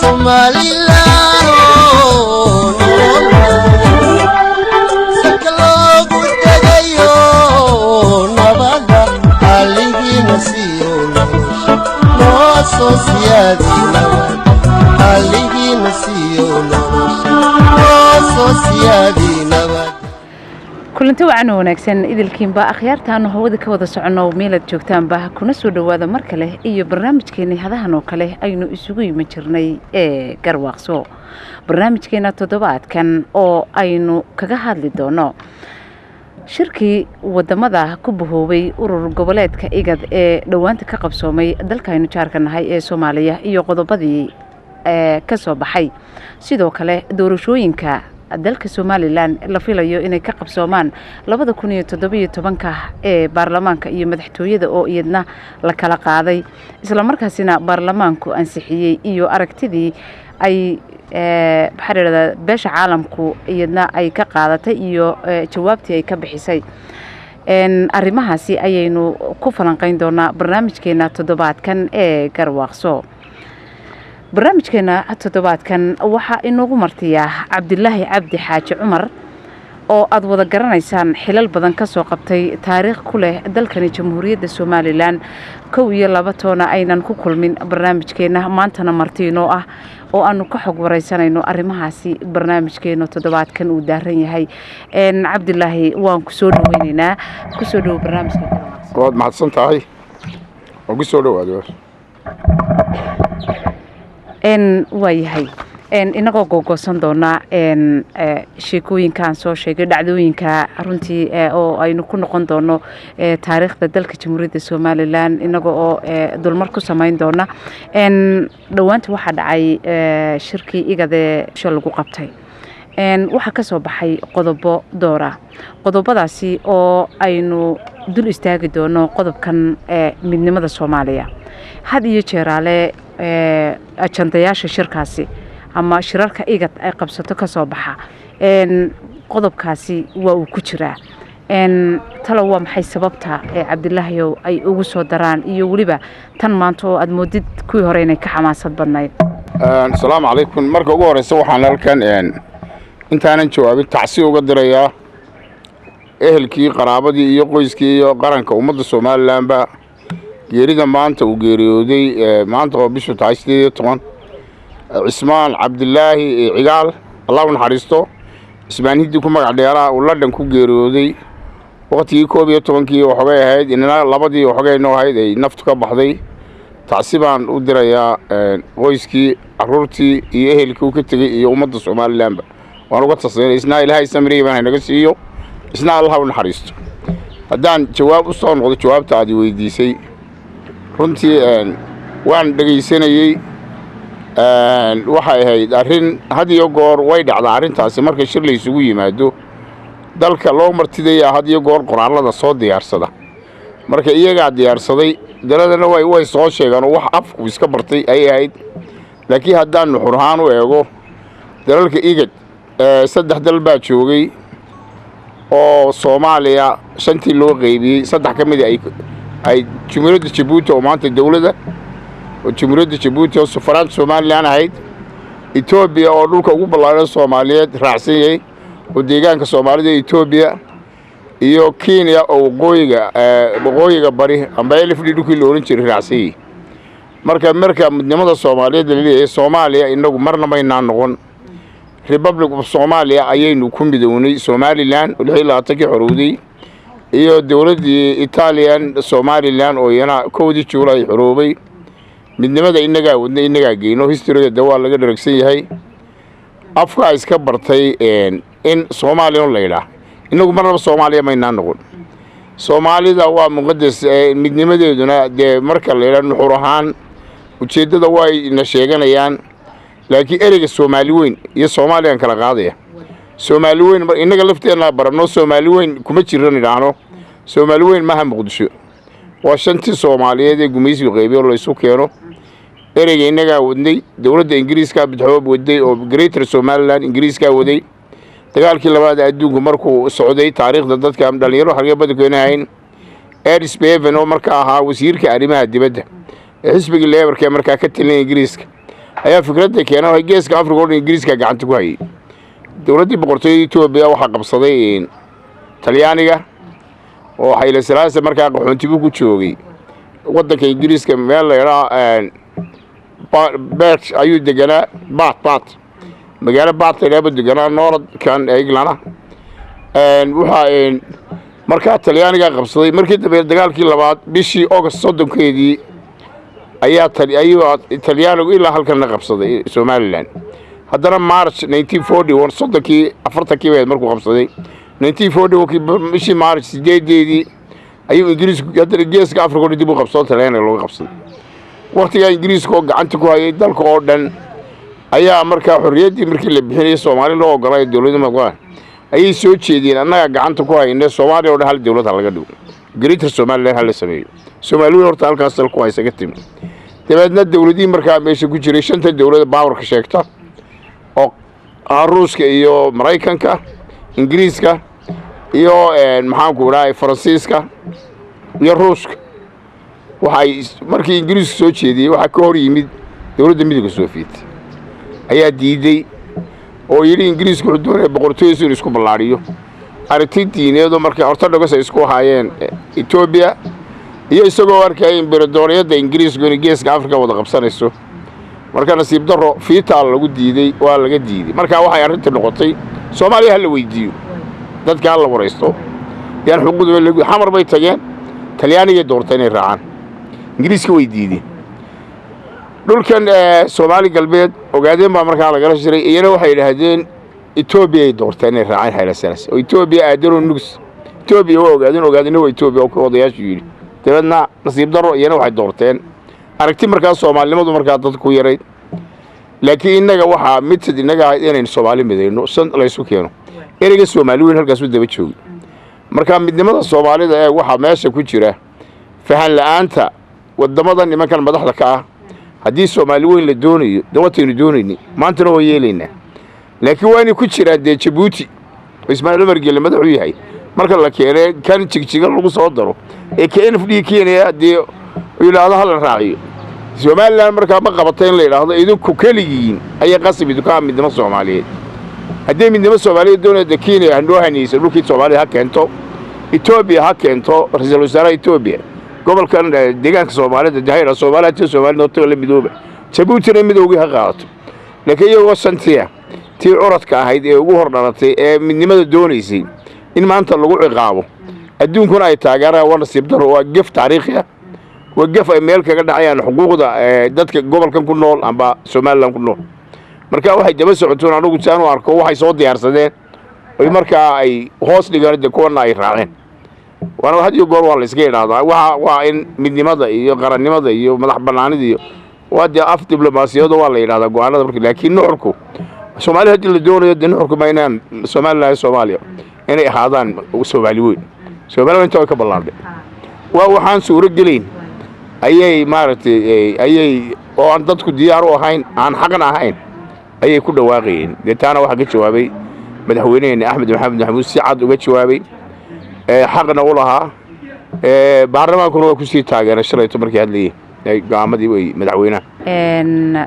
Somaliland sakalogu tagayo nabada haligi nasiyo no society haligi nasiyo no society kulanti wacan wanaagsan idilkiinba akhyaartaan hawada ka wada socono meelad joogtaanba kuna soo dhawaada mar kale iyo barnaamijkeena hadahan oo kale aynu isugu yimi jirnay ee garwaaqso barnaamijkeena toddobaadkan oo aynu kaga hadli doono shirkii wadamada ku bahoobay urur goboleedka igad ee dhawaanta ka qabsoomay dalkaynu jaarkanahay ee Soomaaliya iyo qodobadii ka soo baxay sidoo kale doorashooyinka dalka Somaliland la filayo inay ka qabsoomaan 2017 ee baarlamaanka iyo madaxtooyada oo iyadna la kala qaaday isla markaasina baarlamaanku ansixiyay iyo aragtidii ay baxreeda beesha caalamku iyadna ay ka qaadatay iyo jawaabtii ay ka bixisay arrimahaasi ayaynu ku falanqayn doonaa barnaamijkeena toddobaadkan ee garwaaqso barnaamijkeena toddobaadkan waxa inoogu martiya Cabdilaahi Cabdi Xaaji Cumar oo aad wada garanaysaan xilal badan ka soo qabtay taariikh ku leh dalkani Jamhuuriyadda Somaliland 12 toona aynan ku kulmin barnaamijkeena maantana martiino ah oo aanu ka xog wareysanayno arrimahaasi barnaamijkeena toddobaadkan uu daaran yahay Cabdilaahi waan ku soo dhaweynaynaa ku soo dhaw barnaamijka waad mahadsan tahay oo ku soo dhawaado waayahay inagoo googoosan doona sheekooyinkaan soo sheegay dhacdooyinka runtii oo aynu ku noqon doono taariikhda dalka Jamhuuriyadda Somaliland inagoo oo dulmar ku sameyn doona dhawaanta waxa dhacay shirkii igade shil lagu qabtay waxa ka soo baxay qodobo doora qodobadaasi oo aynu dul istaagi doono qodobkan midnimada Soomaaliya had iyo jeeraale ajandayaasha shirkaasi ama shirarka igad ay qabsato ka soo baxa qodobkaasi waa uu ku jiraa talo waa maxay sababta Cabdilaahi ay ugu soo daraan iyo waliba tan maanta oo aad moodid kuwii hore inay ka xamaasad badnayd assalaamu calaykum marka ugu horeysa waxaan halkan intaanan jawaabin tacsi uga dirayaa ehelkii qaraabadii iyo qoyskii iyo qaranka ummadda Somalilandba geerida maanta uu geeriyooday maanta oo bishu tahay 18 Cismaan Cabdilaahi Cigaal Allah u naxariisto isbaanidii ku magac dheeraa uu London ku geeriyooday waqtigii 12 waxay ahayd inana labadii waxay noo ahayd ay naftu ka baxday tacsi baan u dirayaa qoyskii carruurtii iyo ehelkii uu ka tagay iyo ummadda Somalilandba waan uga taseenay isna Ilaahay samriye baan naga siiyo isna Allah u naxariisto haddaan jawaab u soo noqdo jawaabta aad weydiisay runtii waan dhageysanayay waxay ahayd arrin had iyo goor way dhacdaa arrintaasi marka shir la isugu yimaado dalka loo martidaya had iyo goor qoraalada soo diyaarsada marka iyaga diyaarsaday daladana way soo sheegaan wax afku iska bartay ay ahayd laakiin haddaan nuxur ahaan u eego dalalka igad saddex dal baa joogay oo Soomaaliya shantii loo qaybiyay saddex ka mid ay Jamhuuriyadda Djibouti oo maanta dawladda oo Jamhuuriyadda Djibouti oo safaraan Somaliland ahayd Ethiopia oo dhulka ugu ballaaran Soomaaliyeed raacsan yahay oo deegaanka Soomaalida Ethiopia iyo Kenya oo waqooyiga bari amba elifdii dhulkii la oran jiray raacsan yahay marka midnimada Soomaaliyeed la leeyahay Soomaaliya inagu marna ma inaan noqon Republic of Somalia ayaynu ku midownay Somaliland oo ilaa tan xorowday iyo dawladii Italian Somaliland oo yana koodii July xoroobay midnimada inaga geeno historyada waa laga dharagsan yahay afka iska bartay in Soomaaliya la yiraahdo inagu marnaba Soomaaliya ma inaan noqon Soomaalida waa muqaddas midnimadeeduna de marka la yiraahdo nuxur ahaan ujeedada way ina sheeganayaan laakiin ereyga Soomaali weyn iyo Soomaaliyan kala qaadaya Soomaali weyn inaga lafteena barano Soomaali weyn kuma jiraan ilaano Soomaali weyn ma aha Muqdisho waa shantii Soomaaliyeed ee gumaysiga qeybiyo la isu keeno ereyga inaga wadnay dawladda Ingiriiska bidxoob waday oo Greater Somaliland Ingiriiska waday dagaalkii labaad adduunka markuu socday taariikhda dadka dhalinyaro xarga badkeenayn Ernest Bevin oo markaa ahaa wasiirka arrimaha dibadda xisbiga Labour markaa ka talin Ingiriiska ayaa fikradda keenay geeska Afrika oo Ingiriiska gacanta ku hayay dawladda boqortooyada Itoobiya waxa qabsaday Talyaaniga oo Hayle Selassie markaa qaxoontigu ku joogay waddanka Ingiriiska meel la yiraahdo Bath ayuu deganaa Bath magaalo Bath ee deganaa Northern England waxa markaa Talyaaniga qabsaday markii dambe dagaalkii labaad bishii August 30keedii ayaa Talyaanigu ilaa halkan qabsaday Somaliland haddana March 1941 soddokii afartankii weed markuu qabsaday 1941 bishii March 8deedii ayuu Ingiriisku geeska Afrika dib u qabsaday Talyaaniga loo qabsaday waqtiga Ingiriiska oo gacanta ku hayay dalka oo dhan ayaa markaa xorriyaddii markii la bixinay Soomaaliya loo ogolaaday dawladda Madaxweyne ayay soo jeediyeen annaga gacanta ku haynay Soomaaliya oo dhan hal dawlad laga dhigo Greater Somaliland hal sameeyo Soomaaliya horta halkaas dalku ay isaga timi dabeedna dawladii markaa meesha ku jiray shanta dawlad powerka sheegta oo Ruuska iyo Mareykanka Ingiriiska iyo maxaan ku raay Faransiiska iyo Ruuska waxay markii Ingiriisku soo jeediyay waxa ka hor yimid dawladda midowga Soviet ayaa diiday oo yiri Ingiriisku wuxuu doonay boqortooyada inuu isku ballaariyo aragti diineed oo markay Orthodox isku haayeen Ethiopia iyo isagoo arkay imberadoriyadda Ingiriisku in geeska Afrika wada qabsanayso marka nasiib darro fiitaal lagu diiday waa laga diiday marka waxay arrinta noqotay Soomaaliya hal weydiiyo dadka la waraysto yaan xuquuqdooda lagu xamar bay tageen Talyaaniga doortay inay raacaan Ingiriiska way diiday dhulkan Soomaali galbeed ogaadeen baa markaa laga shiray iyana waxay yiraahdeen Ethiopia ay doortay inay raacaan Hayle Selassie oo Ethiopia aadaro nugs Ethiopia waa ogaadeen waa Ethiopia oo odayaashu yiri dabeedna nasiib darro iyana waxay doorteen aragti markaa Soomaalinimadu markaa dadku yaray laakiin inaga waxa mid inaga inay Soomaali midayno san la isku keeno ereyga Soomaali weyn halkaas u daba joogay marka midnimada Soomaalida ee waxa meesha ku jira fahan la'aanta wadamada nimankan madaxda ka ah haddii Soomaali weyn la doonayo dawladaynu doonayni maanta oo yeelayna laakiin waani ku jira Djibouti Ismaaciil Umar Geele madaxu yahay marka la keenay kan jigjiga lagu soo daro ee KNFD keenaya hadii ilaada hal raaciyo Somaliland markaa ma qabatay in la yiraahdo idinku kaligiin ay qasbidu ka midnimo Soomaaliyeed haddii midnimo Soomaaliyeed doonayda Kenya handoo hanaysa dhulkii Soomaaliya ha keento Ethiopia ha keento ra'iisul wasaaraha Ethiopia gobolkan deegaanka Soomaalida dahayra Soomaaliya oo la midooba Djibouti midowga ha qaato laakiin iyagoo santiya tii orodka ahayd ee ugu hordhalatay ee midnimada doonaysay in maanta lagu ciqaabo adduunkuna ay taageeraan waa nasiib darro waa gaf taariikhi ah waa gaf ay meel kaga dhacayaan xuquuqda dadka gobolkan ku nool amba Somaliland ku nool marka waxay daba socotaan anigu taan u arko waxay soo diyaarsadeen oo markaa ay hoos dhigaan kuwana ay raaceen waana had iyo goor waa la iska yiraahdaa waa in midnimada iyo qarannimada iyo madax bannaanida iyo waa af diblomaasiyada waa la yiraahdaa go'aanada markii laakiin nuxurku Soomaaliya hadii la doonayo nuxurku ma inaan Soomaaliya inay ahaadaan Soomaali weyn Soomaaliya inta ka ballaadhay waa waxaan suuro gelin ayay maartay ayay oo aan dadku diyaar u ahayn aan xaqna ahayn ayay ku dhawaaqeen deetaana waxa ka jawaabay madaxweynaha Axmed Maxamed Maxamuud si cad uga jawaabay xaqna u lahaa baarlamaankuna waa ku sii taageeray shalayto markii hadlayay go'aamadii way madaxweynaha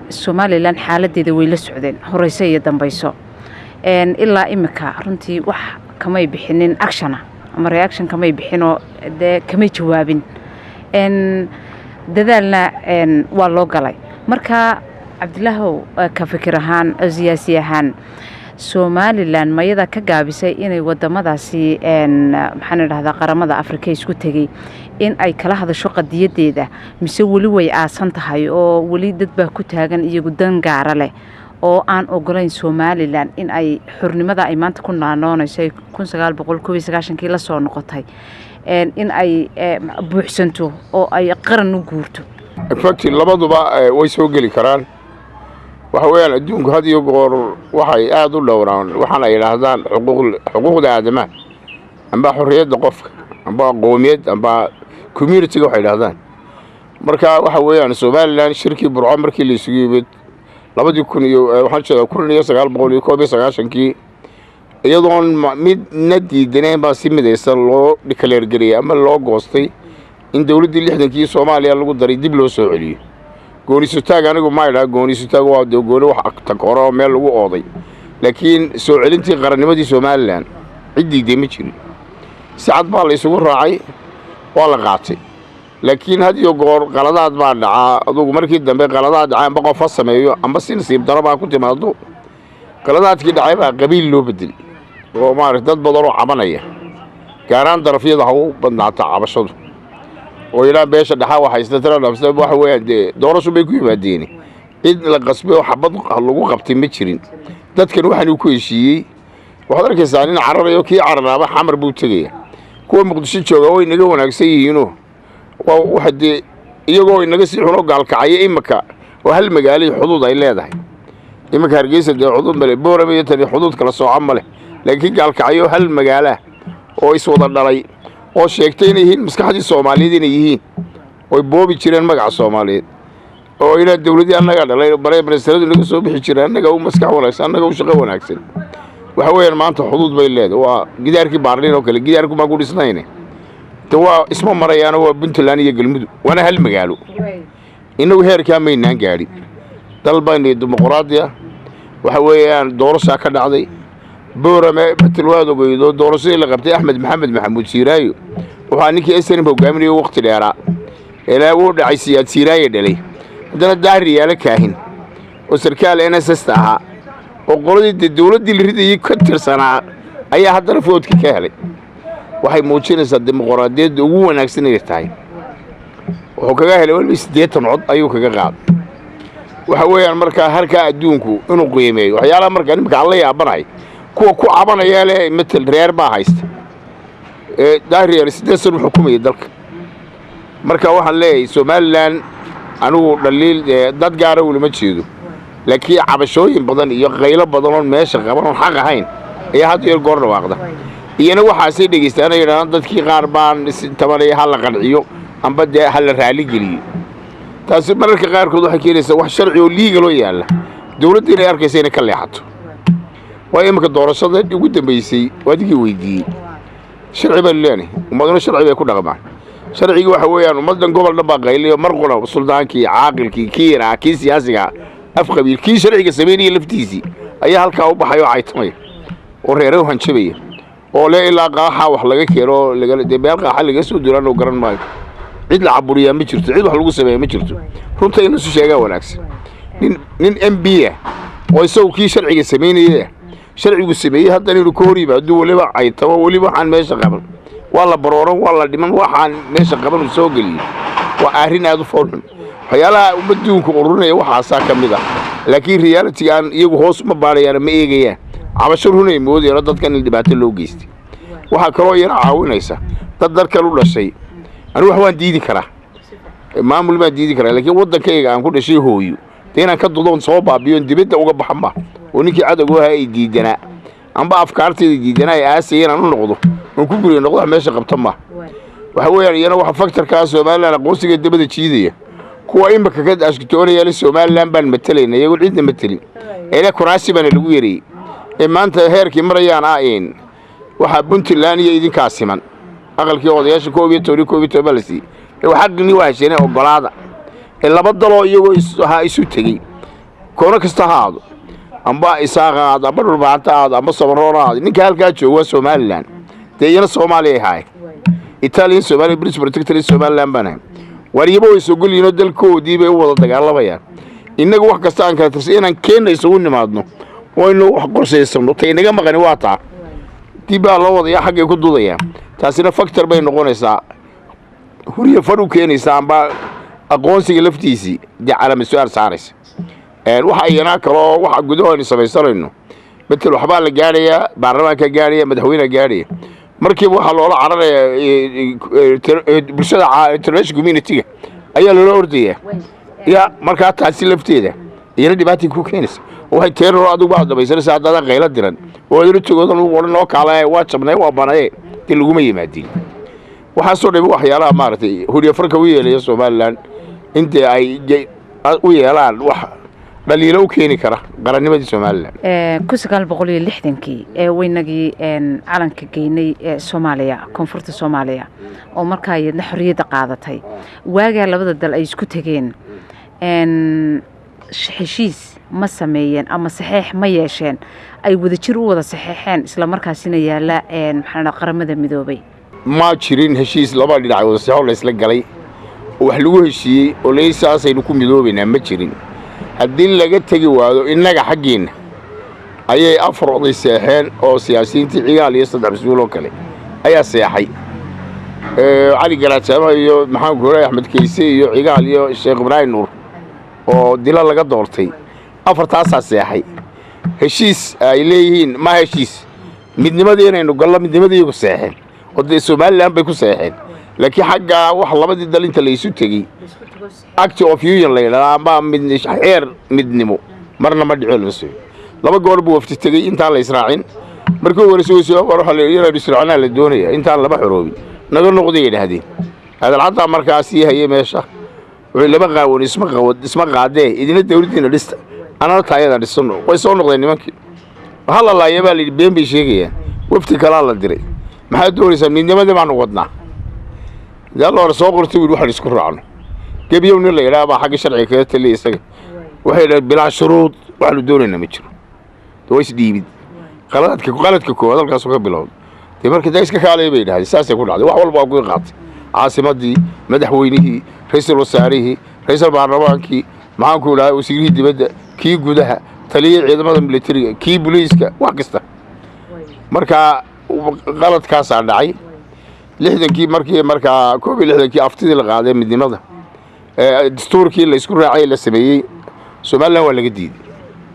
Somaliland xaaladeeda way la socdeen horeysa iyo dambayso ilaa imika runtii wax kamay bixinin action ama reaction kamay bixino kamay jawaabin dadaalna waa loo galay marka Cabdilaahow ka fikir ahaan siyaasi ahaan Somaliland mayada ka gaabisay inay wadamadaasi maxaan idhaahdaa qaramada Afrika isku tagay in ay kala hadasho qadiyadeeda mise wali way aasan tahay oo wali dad baa ku taagan iyagu dan gaar leh oo aan ogolayn Somaliland in ay xornimada ay maanta ku naanoonayso 1999 la soo noqotay in ay buuxsanto oo ay qaran u guurto fakti labaduba way soo gali karaan waxa weeyaan adduunku had iyo goor waxay aad u dhowraan waxana yiraahdaan xuquuqda aadamaha amba xorriyadda qofka amba qoomiyad amba community waxay yiraahdaan marka waxa weeyaan Somaliland shirkii Burco markii la isugu yimid 1999 iyadoon mid nadiidaneen baa si midaysan loo declare gareeyay ama loo goostay in dawladdii 60kii Soomaaliya lagu daray dib loo soo celiyo gooniisutaag anigu ma idhaa gooniisutaag waa dee gooni wax takoro meel lagu ooday laakiin soo celintii qarannimadii Somaliland ciddii dee ma jirin si cad baa la isugu raacay waa la qaatay laakiin had iyo goor qaladaad baa dhacaa adugu markii dambe qaladaad dhacay amba qof sameeyo amba si nasiib daro baa ku timaado qaladaadkii dhacay baa qabiil loo bedelay oo maaragtay dad badan oo cabanaya gaaraan darafyada ha u badnaata cabashadu oo ilaa beesha dhaxa waxa isla dhamsay waxa weeyaan dee doorasho bay ku yimaadeen cid la qasbay oo xabad lagu qabtay ma jirin dadkan waxaan uu ku heshiiyey waxaad arkaysaa in cararayo kii cararaaba xamar buu tagaya kuwa muqdisho jooga way naga wanaagsan yihiin waxa dee iyagoo inaga sii xuno gaalkacay imaka oo hal magaalo xuduud ay leedahay imaka Hargeysa dee xuduud male Boorama iyo tan xuduud kala soocan male laakiin gaalkacay oo hal magaalo oo is wada dhalay oo sheegtay inay yihiin maskaxdii Soomaaliyeed inay yihiin oo boobi jireen magaca Soomaaliyeed oo ila dawladii annaga dhalay baray ministradu naga soo bixi jireen annaga u maskax wanaagsan annaga u shaqo wanaagsan waxa weeyaan maanta xuduud bay leedahay waa gidaarkii Baarliin oo kale gidaarku ma ku dhisnaynay waa isma marayaan waa Puntland iyo Galmudug wana hal magaalo inagu heerka maynaan gaari dalbani dimuqraadiya waxa weeyaan doorasho ka dhacday Boorame Batilwaad oo doorasho la qabtay Axmed Maxamed Maxamuud Siiraayo waxa ninkii SNM hogaaminayay waqti dheer ilaa uu dhacay siyaad Siiraayo dhalay hadana daariyaala kaahin oo sarkaal NSS ahaa oo qoladii dawladii la ridayay ka tirsanaa ayaa haddana foodka ka helay waxay muujinaysaa dimuqraadiyadda ugu wanaagsan ay tahay wuxuu kaga helay wali 80 cod ayuu kaga qaaday waxa weeyaan marka halka adduunku inuu qiimeeyo waxyaalaha marka nimka alla yaabanay kuwa ku cabanaya leh metal reer baa haysta daariyaal 8 sano xukumayay dalka marka waxaan leeyahay Somaliland anigu dhaliil dad gaar ah ulama jeedo laakiin cabashooyin badan iyo qaylo badan oo meesha qaban oo xaq ahayn ayaa had iyo goor dhawaaqda iyana waxa ay dhageystaanayaan dadkii qaar baan tabanay hal la qanciyo amba dee hal raali geliyo taasi mararka qaar kood waxa keenaysa wax sharci oo legal oo yaala dawladda inay arkaysa inay ka leexato waa imka doorashada ugu dambeysay wadigii weydiiyay sharci baa leeyahay umadana sharci bay ku dhaqmaan sharciga waxa weeyaan umadan gobol dhanba qayliyo mar qolo suldaankii caaqilkii kiira kii siyaasiga af qabiilkii sharciga sameeyay laftiisi ayaa halka u baxay oo caytamay oo reero hanjabay oo la ilaa qaaxa wax laga keeno laga deebeel qaaxa laga soo duran oo garan maayo cid la caburiya ma jirto cid wax lagu sameeyo ma jirto runta inuu sheega wanaagsan nin MB oo isagu kii sharciga sameeyay sharcigu sameeyay haddana inuu ka hor yimaado waliba caytamo waliba waxaan meesha qaban waa la barooran waa la dhiman waxaan meesha qaban soo galiyay waa arrin aad u foolxun waxyaalaha ummadduunku ururnaya waxaasaa ka mid ah laakiin reality aan iyagu hoos ma baarayaan ma eegayaan cabasho runay moodayaan dadkan in dhibaato loo geystay waxa kale yar caawinaysa dad dalka u dhashay anigu wax waan diidi karaa maamul ma diidi karaa laakiin wadankayga aan ku dhashay hooyo inaan ka dudoon soo baabiyo dibadda uga baxma oo ninkii cadawga ay diidana amba afkaarteeda diidana ay aasayeen aan u noqdo oo ku guriga noqdo meesha qabta ma waxa weeyaan iyana waxa factorka Soomaaliland aqoonsiga dibadda jiidaya kuwa imka ka ashkitoonaya Soomaaliland baan matalayna iyagu cidna matalin ila kuraasi baan lagu yeeray maanta heerkii marayaan aayeen waxa Puntland iyo idinka siman aqalkii odayaasha koobiyo balsi waxa xaqni waa sheene ogolaada laba dalo iyagoo isu tagay koona kasta haado amba isaaqaad amba dhulbaantaad amba sabaroolaad ninka halka jooga Somaliland deeyana Soomaaliya hay Italian Somali British Protectorate Somaliland bana wariyabo isu gulino dalkoodii bay u wada dagaalamayaan inagu wax kasta aan kala tirsan inaan keenay isugu nimaadno waynu wax qorsheysano tay naga maqani waa taa diba loo wada xaqay ku dudayaan taasina factor bay noqonaysaa huriya faru keenaysa amba aqoonsiga laftiisi calaamad su'aal saaraysa waxa ayana kale waxa gudahoon samaysanayno bedel waxba la gaaraya baarlamaanka gaaraya madaxweynaha gaaraya markii waxa loola cararaya bulshada international community ayaa loola ordaya ya marka taasi lafteeda iyana dhibaato ku keenaysa waxay teero adigu baad dabaysanaysaa dad qayla diran oo ay rutugoodan u waran oo kale waa jabnay waa banay dil lagu ma yimaadin waxa soo dhibay waxyaalaha maartay huriya farka u yeelay Soomaaliland inta ay u yeelaan wax dhaliilo u keeni kara qarannimadii Soomaaliland 1960kii weynagii calanka geynay Soomaaliya koonfurta Soomaaliya oo markaa ay xorriyada qaadatay waaga labada dal ay isku tageen heshiis ma sameeyeen ama saxiix ma yeesheen ay wadajir u wada saxiixeen isla markaasina yaala maxaa qaramada midoobay ma jirin heshiis laba dhinac wada saxiix la isla galay wax lagu heshiiyey oo leeyahay ku midoobayna ma jirin haddii laga tagi waado innaga xaggeena ayay afar oday seexeen oo siyaasiyiintii cigaal iyo saddex rasuul oo kale ayaa seexay cali garaajama iyo maxamed goore axmed kayse iyo cigaal iyo sheekh ibraahim nuur oo dila laga doortay afartaasaa seexay heshiis ay leeyihiin ma heshiis midnimadii inaynu gallo midnimadii iyagu seexeen oo dee somalilan bay ku seexeen laakiin xaggaa wax labadii dal inta laysu tegey act of union la yidhahdaa ama xeer midnimo marna ma dhico lama soo laba goor buu wafti tegey intaan la israacin markii hore waxa la israacnaa la doonaya intaan laba xoroobin naga noqday yidhaahdeen hadal xataa markaasii hayay meesha wixii laba qaawan isma qaadee idina dawladdiina dhista anana taayada dhisano way soo noqdeen nimankii waxa la laayay baa layidhi been bay sheegayaan wafti kalaa la diray maxaa doonaysaa midnimadii baanu wadnaa yalla hore soo qortay wiil waxaan isku raacno gebiyow nin la yidhaha baa xagga sharciga kaga taliya isaga waxay dhahay bilaa shuruud waxaanu doonaynaa ma jiro way isdhiibid qaladka koowaad halkaasuu ka bilowday dee marka daa iska kaalaya bay yidhahdeen saasay ku dhacday wax walba waa kuga qaatay caasimaddii madaxweynihii ra-iisul wasaarihii ra-iisul baarlamaankii maxaanku idhahay wasiirihii dibadda kii gudaha taliyihii ciidamada militariga kii booliiska wax kasta markaa qaladkaasaa dhacay lixdankii markaa koob iyo lixdankii aftidii la qaaday midnimada dastuurkii la isku raacay la sameeyey somalilan waa laga diiday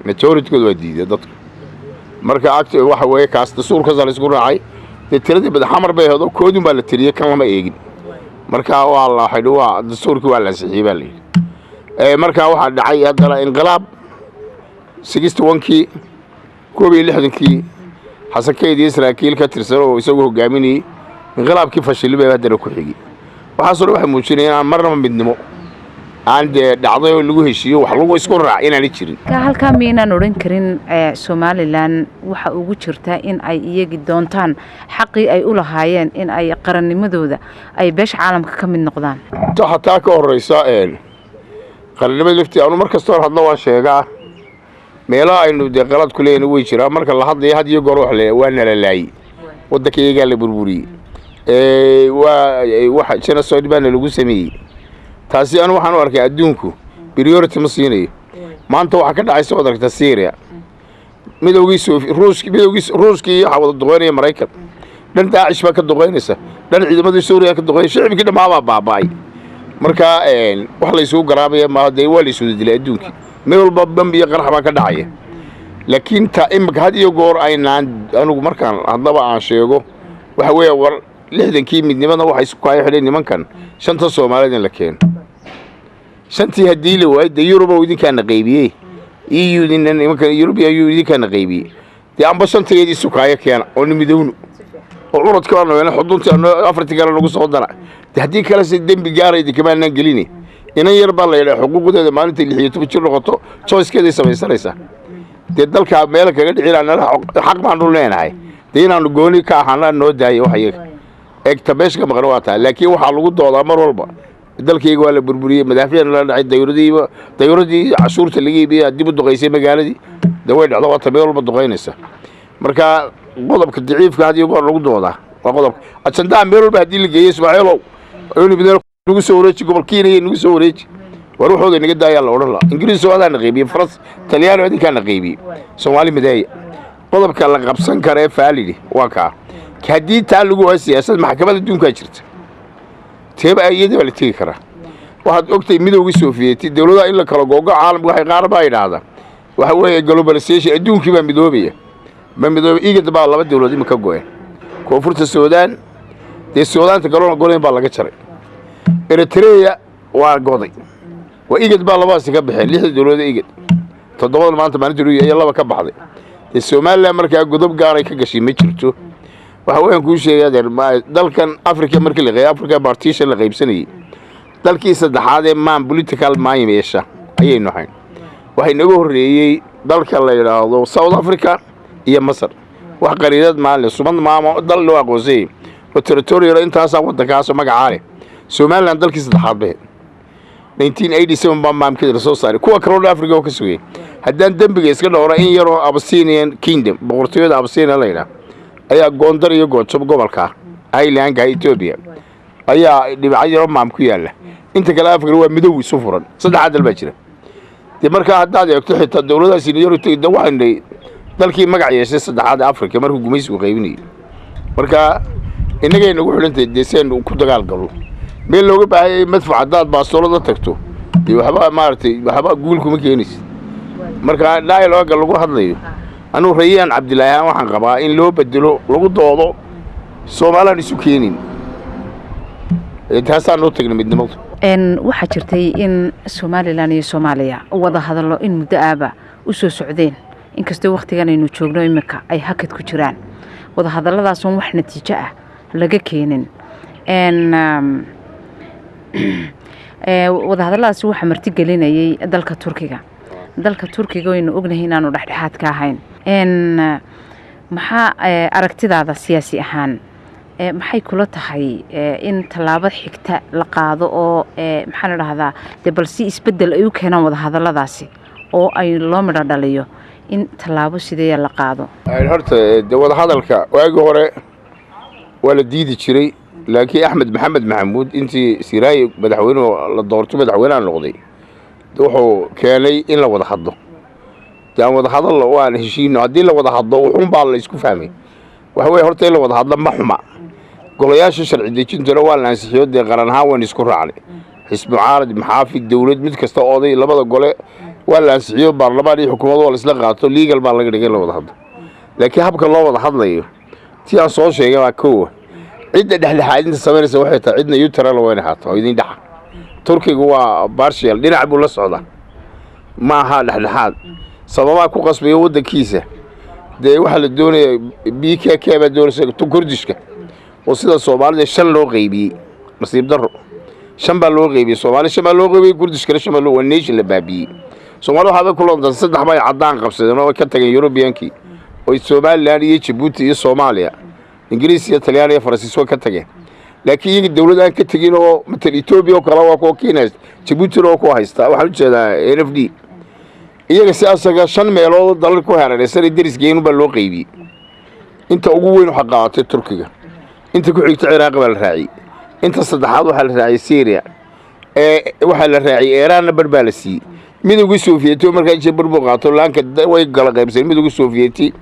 majoritykood waa diiday dadku marka waxa weeye kaas dastuurkaasa la isku raacay dee tiradii madaxamar bay ahdo koodun baa la tiriyey kan lama eegin marka waa dastuurkii waa la ansixiyey baa layidhi markaa waxaa dhacay haddana inqilaab 61kii koob iyo lixdankii xasan kayd iyo saraakiil ka tirsan oo isagu hogaaminayey inqilaabkii fashili bay haddana ku xigay waxaasoo dhan waxay muujinaya inaan marnaba midnimo aan dee dhacday oo lagu heshiiyo wax lagu isku raac inaanay jirin halkaa miynaan odhan karin somalilan waxa ugu jirtaa in ay iyagi doontaan xaqii ay u lahaayeen in ay qarannimadooda ay beesha caalamka ka mid noqdaan xataa ka horraysa qarannimada laftii anu mar kastoo hadlo waan sheegaa meelaha aynu dee qalad ku leeyna way jiraa marka la hadlaya had iyo goor wax le waa nala laayey waddanka iyagaa la burburiyey waxa genocide baana lagu sameeyey taasi anu waxaan u arkay adduunku priority ma siinayo maanta waxaa ka dhacaysa waad aragta Syria ruuskii waxa wada duqeynaya Maraykan dhan Daacish baa ka duqeynaysa dhan ciidamadii Suuriya ka duqeynaya shacabkii dhamaaba baabay marka wax la isugu garaabaya ma day waa la isugu dilay adduunkii meel walba bambi iyo qarax baa ka dhacaya laakiin ta imka had iyo goor aynaan anigu markaan hadaba aan sheego waxa weeye war 60kii midnimada waxa isku kaayo xidhay nimankan shanta Soomaaliyeed in la keeno shantii hadii la waayay Yurub oo idinkaana qaybiyay EU dinna nimankan Yurub iyo idinkaana qaybiyay dee amba shanteedii isku kaayo keena oo midowno oo uradka aan xudunta Afrika kale lagu soo dara hadii kale si dambi gaaray kamaana gelini inan yar baa la yiraahdo xuquuqdeeda maalintii 16 jir noqoto choice-keeda samaysanaysa dee dalka meel kaga dhicinaana xaq baan u leenahay dee inaanu gooni ka ahaana noo daayo waxay egta beeshka maqrawaata laakiin waxa lagu doodaa mar walba dalkayga waa la burburiyay madaafiyada la dhacay dawladii cashuurta laga iibiyay dib u duqeysay magaaladii daway dhacdo waa tabeel walba duqeynaysa marka qodobka daciifka hadii goor lagu doodaa waa qodob ajandaa meel walba hadii la geeyo Ismaaciilow ayuu bidal lagu soo wareejiyay gobolkiina iyo lagu soo wareejiyay war waxooda naga daayay la oran la Ingiriis oo aan qaybiyay Faras Talyaano idin kana qaybiyay Soomaali mideey qodobka la qabsan kare faalidi waa ka hadii taa lagu waa siyaasad maxkamadda adduunka jirta teeba iyada la tigi kara waxaad ogtay midowgii Soviyeeti dawladda in la kala googo caalamka waxay qaar baa yiraahdaa waxa weeye globalization adduunkii baa midoobaya igad baa laba dawladood imka gooyeen koonfurta Suudaan dee Suudaanta goleen baa laga jaray Eritrea waa goday waa igad baa labaasi ka baxeen lix dawladood igad toddobaad maanta maalintii iyo laba ka baxday dee Soomaaliland markaa godob gaaray ka gashay ma jirto waxa weyn ku sheegay dalkan Afrika markii la qeybay Afrika partition la qaybsanayay dalkii saddexaad ee political meesha ayay noqon waxay naga horeeyay dalka la yiraahdo South Africa iyo Masar wax qariidad maal sumad maamo dal loo aqoonsay oo territorial intaas waddankaas magacaale Soomaaliland dalkii saddexaad 1987 baa maamkeeda soo saaray kuwa kale Afrika oo ka sugay haddaan dambiga iska dhowra in yar oo Abyssinian Kingdom boqortooyada Abyssinia la yiraahdo ayaa Gondar iyo Goojob gobolka Highlandka Ethiopia ayaa dhibacyo maam ku yaala inta kale Afrika waa midow isu furan saddex dal baa jira marka haddaad eegto xitaa dawladaha seniority waxay dalkii magac yeeshay saddexaad Afrika markuu gumaysigu qaybinayay marka inaga inagu xulantay deeseen ku dagaal galo meel looga baahay madfac hadaad baastoolada tagto waxba maartay waxba guul kuma keenaysid marka dialogue lagu hadlayo anu Rayaan Cabdilaahi waxaan qabaa in loo bedelo lagu doodo Soomaaliland isu keenin taasaan u tagnay midnimada waxaa jirtay in Somaliland iyo Soomaaliya wada hadallo in muddo aaba u soo socdeen inkastoo waqtigan aynu joogno imika ay hakad ku jiraan wada hadalladaas oo wax natiijo ah laga keenin wada hadalladaas waxa marti gelinayay dalka Turkiga waynu ognahay inaanu dhexdhexaad ka ahayn maxaa aragtidaada siyaasi ahaan maxay kula tahay in talaabo xigta la qaado oo maxaan raahdaa balsi isbedel ay u keenaan wada hadalladaasi oo ay loo midho dhaliyo in talaabo sidee la qaado horta wada hadalka waagi hore wala diidi jiray laakiin Axmed Maxamed Maxamuud intii Siraayi madaxweyne la doorto madaxweynaha noqday wuxuu keenay in la wada hadlo taan wada hadal waan heshiino hadii la wada hadlo wuxuu baa la isku fahmay waxa way horta in la wada hadlo ma xuma golayaasha sharci dejinta waa la ansixiyo qaran ahaan waan isku raacnay xisbi mucaarad maxaafid dawlad mid kasta oday labada gole waa la ansixiyo baarlamaan iyo xukuumadda waa la isla qaato legal baa laga dhigay la wada hadlo laakiin habka loo wada hadlayo tii aan soo sheegay waa koow cidda dhexdhexaadinta sameynaysa waxay tahay cidna neutral wayna haato idin dhaxa Turkiga waa partial dhinac buu la socdaa ma aha dhexdhexaad sababa ku qasbay wadankiisa waxa la doonayaa BKK baa doonaysa Kurdishka oo sida Soomaalida shan loo qaybiyay nasiib daro shan baa loo qaybiyay Soomaali shan baa loo qaybiyay Kurdishka shan baa loo nation la baabiyay Soomaalidu waxa ku loontan saddex bay cadaan qabsadeen oo ka tageen Europeanki oo Soomaaliland iyo Djibouti iyo Soomaaliya Ingiriis iyo Talyaani iyo Faransiis ka tageen laakiin dawladdan ka tagin oo matal Ethiopia oo kala waa ku keenay Djibouti oo ku haysta waxa u jeedaa NFD iyaga siyaasadda shan meelood dalal ku hareeraysan derisgeenu baa loo qaybiyay inta ugu weyn waxa qaadatay Turkiga inta ku xigta Ciraaq baa la raacay inta saddexaad waxa la raacay Syria waxa la raacay Iran barbaa la siiyay midowga Soviyeeti markay jabir buu qaato laanka way kala qaybsan midowga Soviyeeti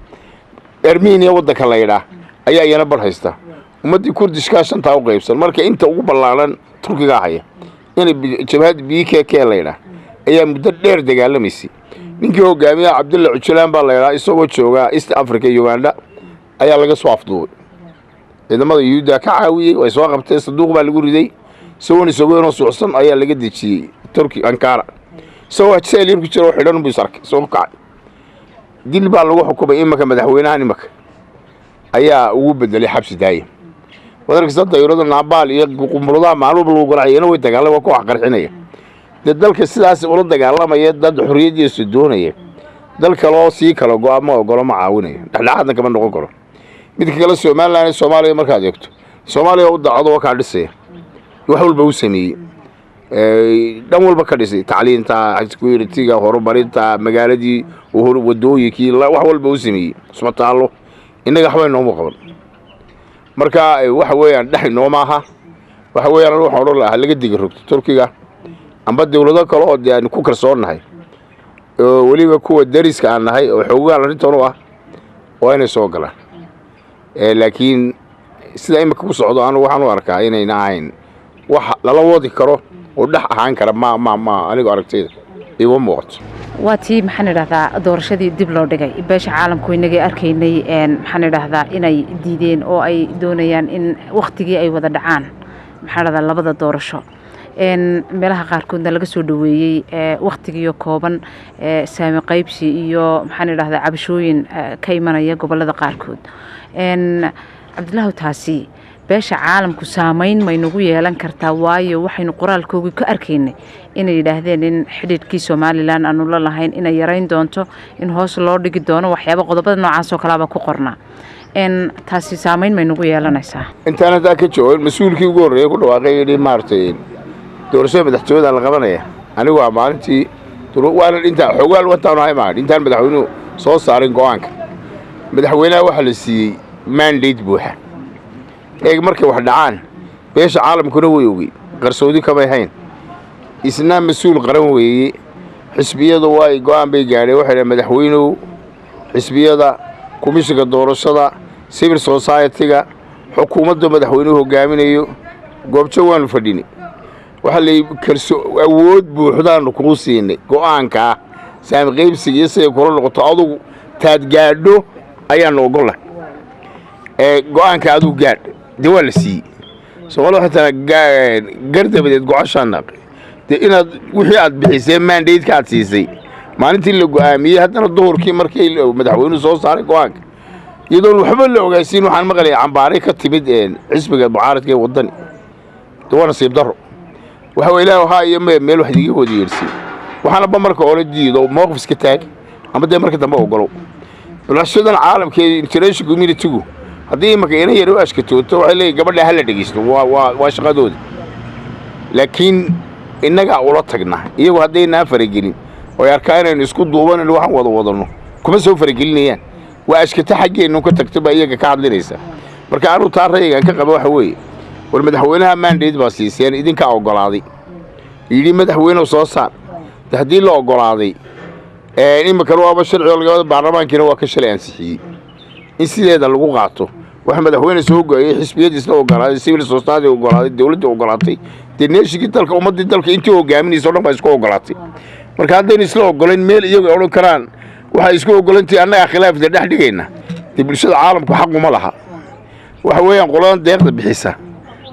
Armenia waddanka la yiraahdo ayaa iyana bar haysta ummadii Kurdishka shanta u qaybsan marka inta ugu ballaaran Turkiga haya in jabhad BKK la yiraahdo ayaa muddo dheer dagaalamayay ninkii hogaamiyaha Cabdulla Öcalan baa la yiraahdo isagoo jooga East Africa Uganda ayaa laga soo afduubay ciidamada Yuhuudda ka caawiyay way soo qabtay saduuq baa lagu riday isagoo suuxsan ayaa laga dejiyay Turki Ankara soo jeelin ku jiro xidhan buu sarkay soo kacay dil baa lagu xukumay imaka madaxweynaha nimaka ayaa ugu bedelay xabsi daayim wadarkiisa dayurada Naabal iyo qumruda maalub lagu garaacayna way dagaalamay ku wax qarxinaya dalka sidaas ula dagaalamaya dad xorriyadiisa doonaya dalka loo sii kala go'aamo oo golo ma caawinayo dhexdhexaadna kama noqon karo mid kale Soomaaliya markaad eegto Soomaaliya u dacado waa ka dhisay wax walba uu sameeyay dhan walba ka dhisay tacliinta security-ga horumarinta magaaladii wadooyinkii wax walba uu sameeyay isbitaallo inaga waxba inoo muuqan marka waxa weeyaan dhaxinoo maaha waxa weeyaan waxa oran lahaa laga digi rogto Turkiga amba dawlado kale oo aan ku kalsoonahay waliba kuwa dariska aan nahay oo xoogaa arintan oo ah waa inay soo galaan laakiin sida imika ku socdo anu waxaan u arkaa inayna ahayn wax lala wadi karo oo dhax ahaan kara ma aniga aragtayda igu muuqato waatii maxaan idhaahdaa doorashadii dib loo dhigay beesha caalamku inaga arkaynay maxaan idhaahdaa inay diideen oo ay doonayaan in waqtigii ay wada dhacaan maxaan idhaahdaa labada doorasho meelaha qaarkoodna laga soo dhaweeyay waqtigiyo kooban saami qaybsi iyo maxaan idhaahdaa cabashooyin ka imanaya gobolada qaarkood Cabdilaahi taasi beesha caalamku saameyn ma inagu yeelan kartaa waayo waxaynu qoraalkooda ka arkaynay inay yiraahdeen in xidhiidhkii Somaliland aanu la lahayn inay yareyn doonto in hoos loo dhigi doono waxyaabo qodobada noocaas oo kala ku qornaa taasi saameyn ma inagu yeelanaysaa intaana ka joogay mas'uulkii ugu horeeyay ku dhawaaqay maartay doorashada madaxtooyada la qabanaya anigu waa maalintii waana inta xogaal wataan ay maahan intaan madaxweynuhu soo saarin go'aanka madaxweynaha waxa la siiyey mandate buuxa eeg markay wax dhacaan beesha caalamkuna way ogey qarsoodi kama ahayn isna mas'uul qaran weeye xisbiyadu way go'aan bay gaadhay waxa madaxweynuhu xisbiyada komishiga doorashada civil society-ga xukuumadda madaxweynuhu hogaaminayo goobjo waan fadhini waxa la awood buuxdaan ku siinay go'aanka saam qaybsiga iyo say kula noqoto adigu taad gaadho ayaan ogol go'aanka adigu gaadh dawal la sii Soomaaliya waxa gardabadeed go'aashan inaad wixii aad bixisay mandate-ka aad siisay maalintii la go'aamiyay haddana doorkii markii madaxweynuhu soo saaray go'aanka iyadoo waxba la ogeysiin waxaan maqlay cambaaray ka timid xisbiga mucaaradka ee wadani doona siib daro waxa weeyaan waxa ay meel wax diga wadi yeersi waxaana ba marka hore diido mowqif iska taag ama de marka dambe ogolo bulshada caalamka international community-gu haddii marka inay yaro ashkatooto waxay leeyahay gabadha hal la dhageysto waa shaqadooda laakiin innaga ula tagna iyagu haddayna faragelin oo arkaan inay isku duuban waxaan wadano kuma soo faragelinayaan waa ashkata xageenu ka tagtaba iyaga ka hadlinaysa marka aanu taaraygan ka qabo waxa weeye war madaxweynaha mandate baa siiseen idinka ogolaaday yiri madaxweynuhu soo saar haddii la ogolaaday imika waa sharci oo laga baarlamaankiina waa ka shalay ansixiyay in sideeda lagu qaato waxa madaxweyne soo go'ay xisbiyadiisna ogolaaday civil society ogolaaday dawladda ogolaatay deneeshigii dalka ummadii dalka intii hogaaminayso dhan baa isku ogolaatay marka haddaynu isla ogoleen meel iyagu oran karaan waxa isku ogolantii annaga khilaafda dhex dhigayna bulshada caalamku xaq uma laha waxa weeyaan qoladan deeqda bixisa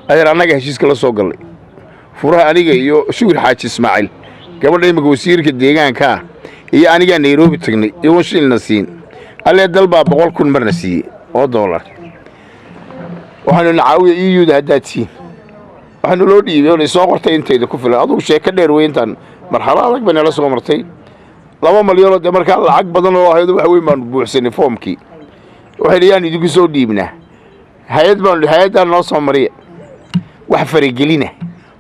ayaan annaga heshiiska la soo galay furaha aniga iyo shuur xaaji Ismaaciil gabadha imika wasiirka deegaanka iyo aniga Nairobi tagnay iyo shilna siin alle dalba 100,000 marna siiyay oo dollar waxaanu nacaawiyo EU hadaati waxaanu loo dhiibay oo soo qortay inteeda ku filan adigu sheeka dheer weyntan marxalad adag bana la soo martay 2 milyan oo markaa lacag badan oo ahayd wax weyn baan buuxsanay foomkii waxay leeyaan idinku soo dhiibna hay'adda noo soo mariya wax faragelina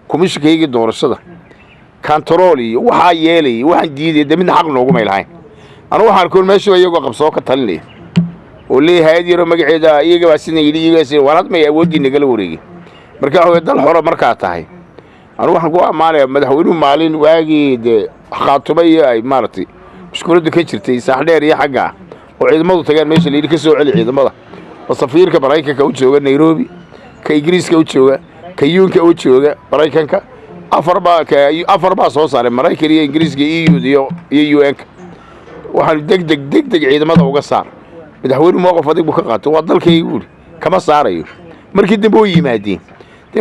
komishinkayga doorashada control iyo waxa yeelay waxaan diiday mid xaq noogu meelahay anu waxaan ku meesho iyagu qabsoo ka talinay oo leeyahay yaro magaceeda iyaga baa sidii iyaga walaad ma awoodii nagala wareegay marka waxa dal xoro marka tahay anu waxaan ku amaanay madaxweynuhu maalin waagi khaatumay ay maartay mushkulada ka jirtay saaxdheer iyo xagga oo ciidamadu tagaan meesha leeyahay ka soo celi ciidamada safiirka Mareykanka u jooga Nairobi ka Ingiriiska u jooga ka UK u jooga Mareykanka afar baa soo saaray Mareykanka iyo Ingiriiska iyo UN waxaan degdeg ciidamada uga saar madaxweynuhu mowqif adag ka qaato waa dalkaygu kama saarayo markii dambe oo yimaadeen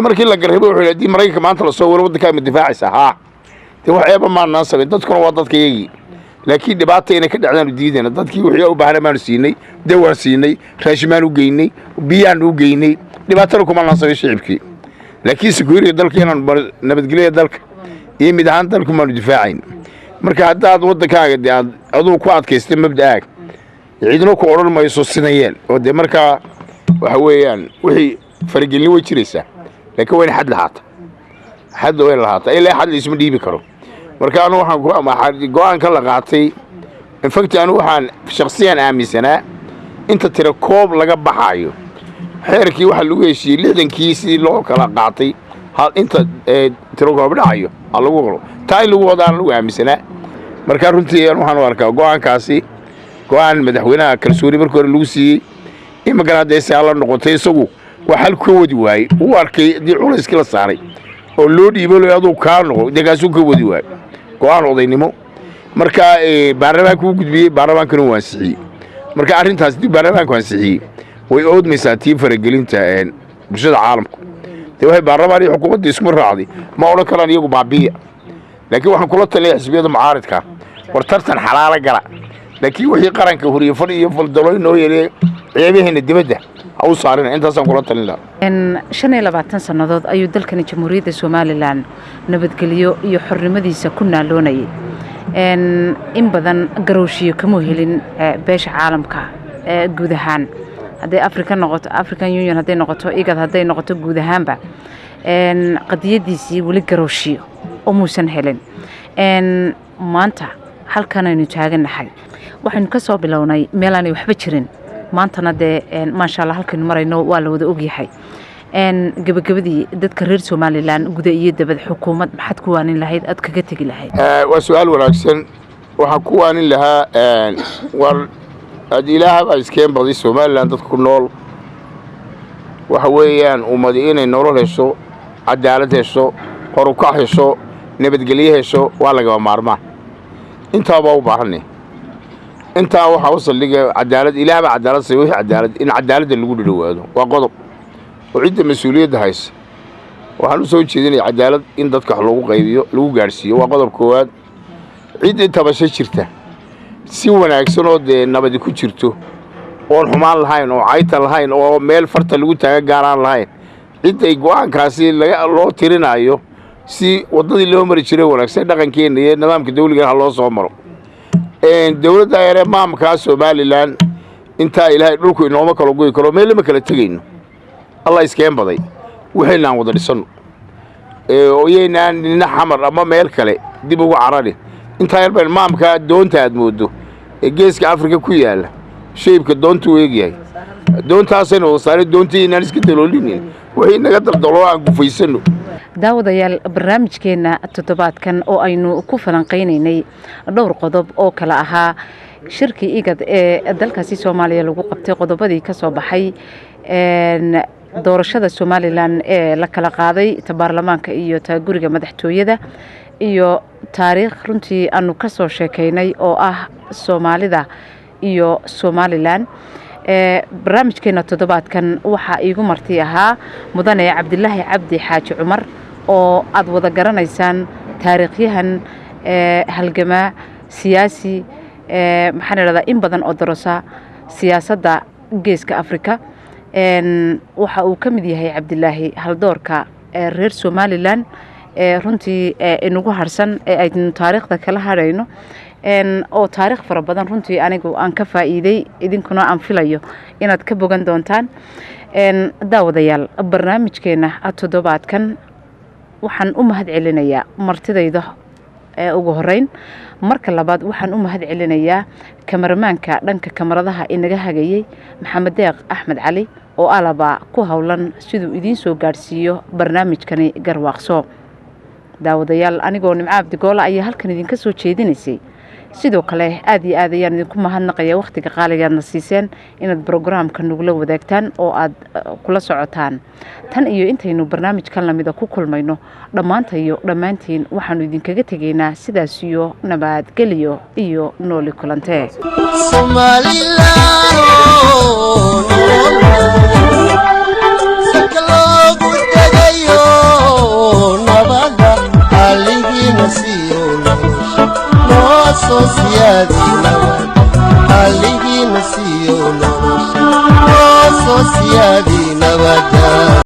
markii la garabo wuxuu yidhi Mareykanka maanta la soo waro waddanka ma difaacaysa waxba ma naasabay dadkuna waa dadkaygi laakiin dhibaato inay ka dhacdaan diidana dadkii wixii u baahnaa maan siinay dawar siinay raashimaan u geynay biyaan u geynay dhibaato kuma naasabay shicibkii laakiin security dalkeena nabadgelyo dalka iyo mid ahaan dalku ma difaacayn marka haddaad waddankaaga aduu ku adkaystay mabda'aag ciidano ku oran mayso sinayeen oo marka waxa weeyaan wixii faragelin way jiraysaa laakiin way xad lahaata ilaa xad isma dhiibi karo marka anu waxaan ku amaxay go'aanka la qaatay in fact anu waxaan shakhsiyan aaminsanaa inta tira koob laga baxayo xeerkii waxa lagu heshiiyay 60kii si loo kala qaatay hal inta tira koob dhacayo lagu qoro taay lagu wadaan lagu aaminsanaa marka runtii waxaan u arkaa go'aankaasi go'aan madaxweynaha kalsooni markii hore lagu siiyay imagana hadday la noqotay isagu waa hal ku wadi waayay uu arkay dii culayskii la saaray oo loo dhiibay aduu ka noqo degaasuu ka wadi waayay go'aan odaynimo marka baarlamaanku u gudbiyay baarlamaankuna waa ansixiyay marka arrintaas dib baarlamaanku ansixiyay way oodmaysaa tii faragelinta bulshada caalamku waxay baarlamaanka xukuumadda isku raacday ma oran karaan iyagu baabiya laakiin waxaan kula taliyay xisbiyada mucaaradka war tartan xalaal gala laakiin wixii qaranka horiyo fal iyo faldaloyn oo yeelay ciidaheena dibadda u saareen intaasaan kula talin lahaa 25 sanadood ayuu dalkani jamhuuriyadda Soomaaliland nabadgeliyo iyo xornimadiisa ku naaloonayay in badan garowshiyo kama helin beesha caalamka guud ahaan hadday African Union hadday noqoto IGAD hadday noqoto guud ahaanba qadiyadiisii weli garooshiyo oo muusan helin maanta halkan aynu taaganahay waxaynu ka soo bilownay meel aanay waxba jirin maantana dee maasha allah halkaynu marayno waa la wada ogyahay gabagabadii dadka reer Somaliland guda iyo dabad xukuumad maxaad ku waanin lahayd aad kaga tagi lahayd waa su'aal wanaagsan waxa ku waanin lahaa war ad ilaaha baa iskeen baday Somaliland dadku ku nool waxa weeyaan ummadi inay nolol hesho cadaalad hesho hor u kac hesho nabadgelyo hesho waa laga maarmaan inta baa u baahanay inta waxa wasaliga cadaalad ilaaha baa cadaalad say cadaalad in cadaalada lagu dhawaado waa qodob وعيد مسؤولية هايس وحنو سوي شيء عدالة إن ضدك حلو قيديو لو جارسي وقدر كواد عيد أنت بس شرته سوى ناكسونو ده نبدي كشرتو والحمال الهين وعيت الهين وميل فرت اللي قلت جاران الهين عيد يجوان كاسي الله تيرنا أيوه سي وضد اللي هم ريشروا وناكسين ده كان كين نظام كدولة كان الله صامره الدولة دايرة ما مكاسو بالي أنت إلى روكو إنه ما كانوا يقولوا كلام ميل ما كانوا تجينه الله يسكين بضي وحنا وضد السن وينا نحمر أما ميل كله دي بقى عرالي أنت يربى المام كدون تادمودو الجيش كأفريقيا كويال شيء كدون تويجي دون تاسنو وصار دون تي ناس كتلولين وحنا قدر ضلوا عن كفيسنو daawadayaal barnaamijkeena toddobaadkan oo aynu ku falanqeynay dhowr qodob oo kala ahaa shirkii igad ee dalkaasi Soomaaliya lagu qabtay qodobadii ka soo baxay doorashada Somaliland ee la kala qaaday baarlamaanka iyo guriga madaxtooyada iyo taariikh runtii aanu ka soo sheekaynay oo ah Soomaalida iyo Somaliland barnaamijkeena toddobaadkan waxa iigu marti ahaa mudane Cabdilaahi Cabdi Xaaji Cumar oo aad wada garanaysaan taariikhyahan halgama siyaasi maxaan radaa in badan oo darasa siyaasadda geeska Afrika waxa uu ka mid yahay Cabdilaahi haldoorka reer Somaliland runtii inagu harsan aynu taariikhda kala harayno oo taariikh fara badan runtii anigu aan ka faa'iiday idinkuna aan filayo inaad ka bogan doontaan daawadayaal barnaamijkeena toddobaadkan waxaan u mahad celinayaa martidayda ugu horeyn marka labaad waxaan u mahad celinayaa kameramaanka dhanka kamaradaha inaga hagayay Maxamed Deeq Axmed Cali oo alaba ku hawlan sidoo idin soo gaarsiiyo barnaamijkani garwaaqso daawadayaal anigoo Nimco Cabdi Gool ayaa halkan idinka soo jeedinaysay sidoo kale aad iyo aad ayaan idinku mahadnaqayaa waqtiga qaaligaadna siiseen inaad programka nugula wadaagtaan oo aad kula socotaan tan iyo intaynu barnaamijkan lamida ku kulmayno dhammaantiin waxaanu idinkaga tegaynaa sidaas iyo nabadgelyo iyo nooli kulantee Sociedade,